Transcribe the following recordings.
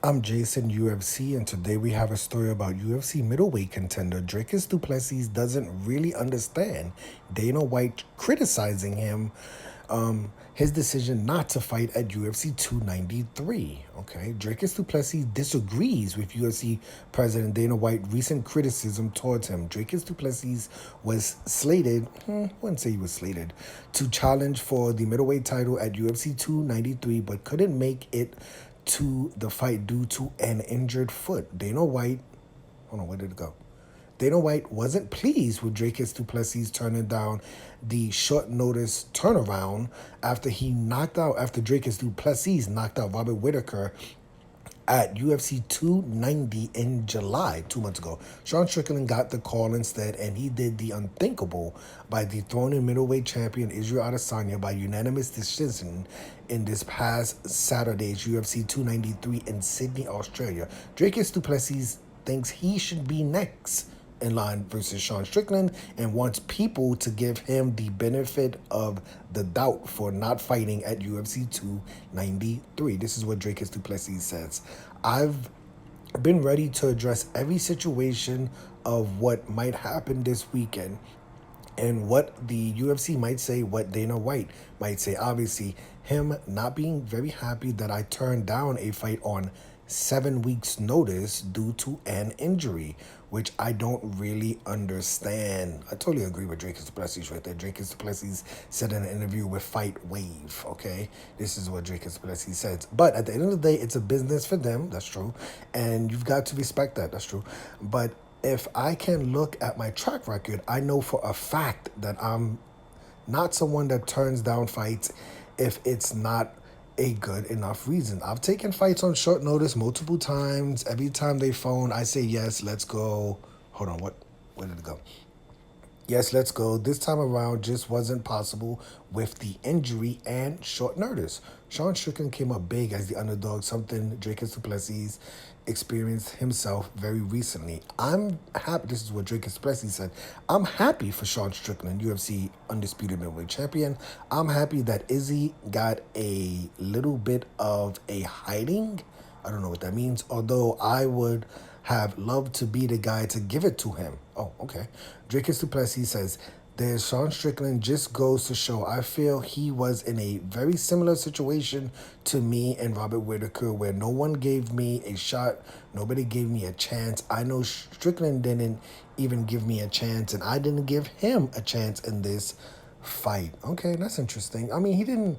I'm Jason, UFC, and today we have a story about UFC middleweight contender Dricus Du Plessis doesn't really understand Dana White criticizing him, his decision not to fight at UFC 293. Okay, Dricus Du Plessis disagrees with UFC President Dana White's recent criticism towards him. Dricus Du Plessis was slated, I wouldn't say he was slated, to challenge for the middleweight title at UFC 293, but couldn't make it to the fight due to an injured foot. Dana White, hold on, where did it go? Dana White wasn't pleased with Dricus Du Plessis turning down the short notice turnaround after Dricus Du Plessis knocked out Robert Whitaker at UFC 290 in July, 2 months ago. Sean Strickland got the call instead, and he did the unthinkable by dethroning middleweight champion Israel Adesanya by unanimous decision in this past Saturday's UFC 293 in Sydney, Australia. Dricus Du Plessis thinks he should be next in line versus Sean Strickland and wants people to give him the benefit of the doubt for not fighting at UFC 293. This is what Dricus Du Plessis says. I've been ready to address every situation of what might happen this weekend and what the UFC might say, what Dana White might say. Obviously, him not being very happy that I turned down a fight on 7 weeks' notice due to an injury, which I don't really understand. I totally agree with Dricus Du Plessis right there. Dricus Du Plessis said in an interview with Fight Wave, okay? This is what Dricus Du Plessis says. But at the end of the day, it's a business for them, that's true. And you've got to respect that, that's true. But if I can look at my track record, I know for a fact that I'm not someone that turns down fights if it's not a good enough reason. I've taken fights on short notice multiple times. Every time they phone, I say yes, let's go. Hold on, where did it go? Yes, let's go. This time around just wasn't possible with the injury and short notice. Sean Strickland came up big as the underdog, something Dricus Du Plessis experienced himself very recently. I'm happy, this is what Dricus Du Plessis said, I'm happy for Sean Strickland, UFC undisputed middleweight champion. I'm happy that Izzy got a little bit of a hiding. I don't know what that means, although I would have loved to be the guy to give it to him. Oh, okay. Dricus Du Plessis says, there's Sean Strickland just goes to show I feel he was in a very similar situation to me and Robert Whitaker where no one gave me a shot. Nobody gave me a chance. I know Strickland didn't even give me a chance, and I didn't give him a chance in this fight. Okay, that's interesting. I mean,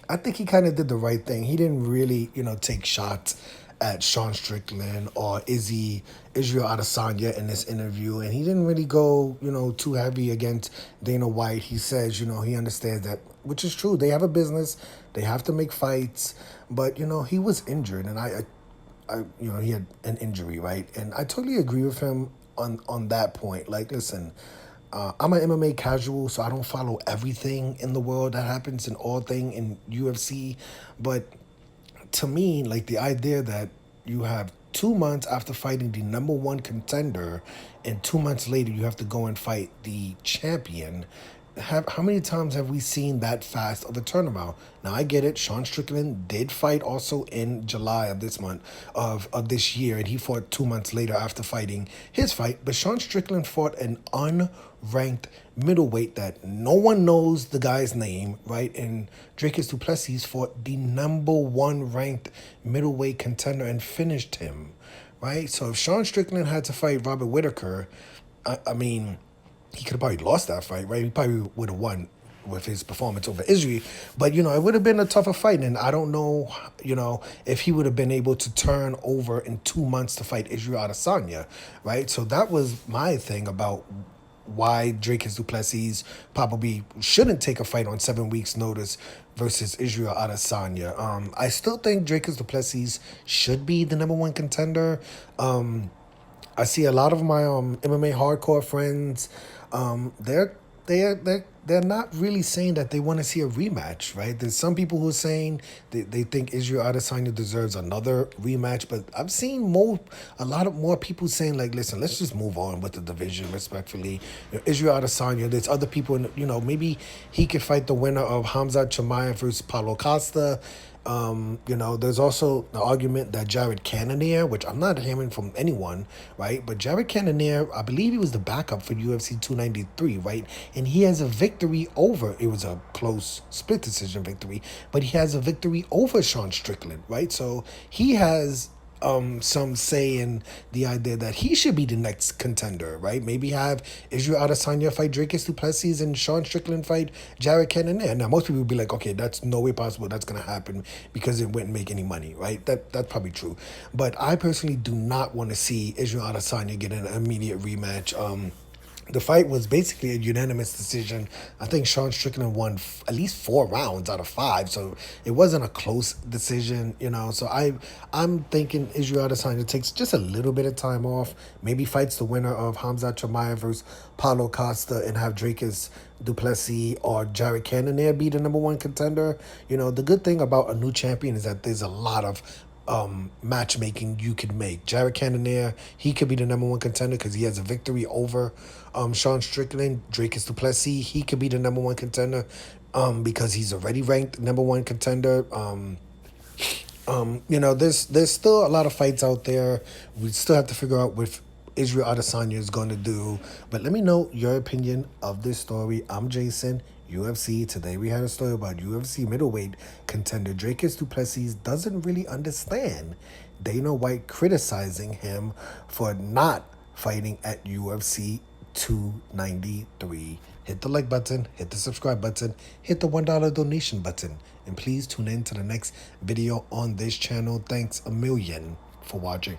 I think he kind of did the right thing. He didn't really, take shots at Sean Strickland or Israel Adesanya in this interview, and he didn't really go, too heavy against Dana White. He says, he understands that, which is true. They have a business, they have to make fights, but he was injured, and he had an injury, right? And I totally agree with him on that point. Like, listen. I'm an MMA casual, so I don't follow everything in the world that happens in all thing in UFC. But to me, like the idea that you have 2 months after fighting the number one contender, and 2 months later you have to go and fight the champion. How many times have we seen that fast of a turnaround? Now I get it. Sean Strickland did fight also in July of this month of this year, and he fought 2 months later after fighting his fight. But Sean Strickland fought an unranked middleweight that no one knows the guy's name, right? And Dricus Du Plessis fought the number one ranked middleweight contender and finished him, right? So if Sean Strickland had to fight Robert Whitaker, I mean, he could have probably lost that fight, right? He probably would have won with his performance over Israel. But, it would have been a tougher fight. And I don't know, if he would have been able to turn over in 2 months to fight Israel Adesanya, right? So that was my thing about why Dricus Du Plessis probably shouldn't take a fight on 7 weeks' notice versus Israel Adesanya. I still think Dricus Du Plessis should be the number one contender. I see a lot of my MMA hardcore friends. They're not really saying that they want to see a rematch, right? There's some people who are saying they think Israel Adesanya deserves another rematch, but I've seen a lot more people saying, like, listen, let's just move on with the division respectfully. Israel Adesanya, there's other people, maybe he could fight the winner of Hamza Chimaev versus Paulo Costa, There's also the argument that Jared Cannonier, which I'm not hearing from anyone, right? But Jared Cannonier, I believe he was the backup for UFC 293, right? And he has a victory over, it was a close split decision victory, but he has a victory over Sean Strickland, right? So he has some say in the idea that he should be the next contender, right? Maybe have Israel Adesanya fight Dricus Du Plessis and Sean Strickland fight Jared Cannonier. Now, most people would be like, okay, that's no way possible that's going to happen because it wouldn't make any money, right? That's probably true. But I personally do not want to see Israel Adesanya get an immediate rematch. The fight was basically a unanimous decision. I think Sean Strickland won at least 4 rounds out of 5, so it wasn't a close decision, So I'm thinking Israel Adesanya takes just a little bit of time off, maybe fights the winner of Hamza Chimaev versus Paulo Costa, and have Dricus Du Plessis or Jared Cannonier be the #1 contender. The good thing about a new champion is that there's a lot of matchmaking you could make. Jared Cannonier, he could be the #1 contender because he has a victory over Sean Strickland. Dricus Du Plessis, he could be the #1 contender because he's already ranked #1 contender. There's still a lot of fights out there. We still have to figure out what Israel Adesanya is going to do. But let me know your opinion of this story. I'm Jason, UFC. Today we had a story about UFC middleweight contender Dricus Du Plessis doesn't really understand Dana White criticizing him for not fighting at UFC 293. Hit the like button, hit the subscribe button, hit the $1 donation button, and please tune in to the next video on this channel. Thanks a million for watching.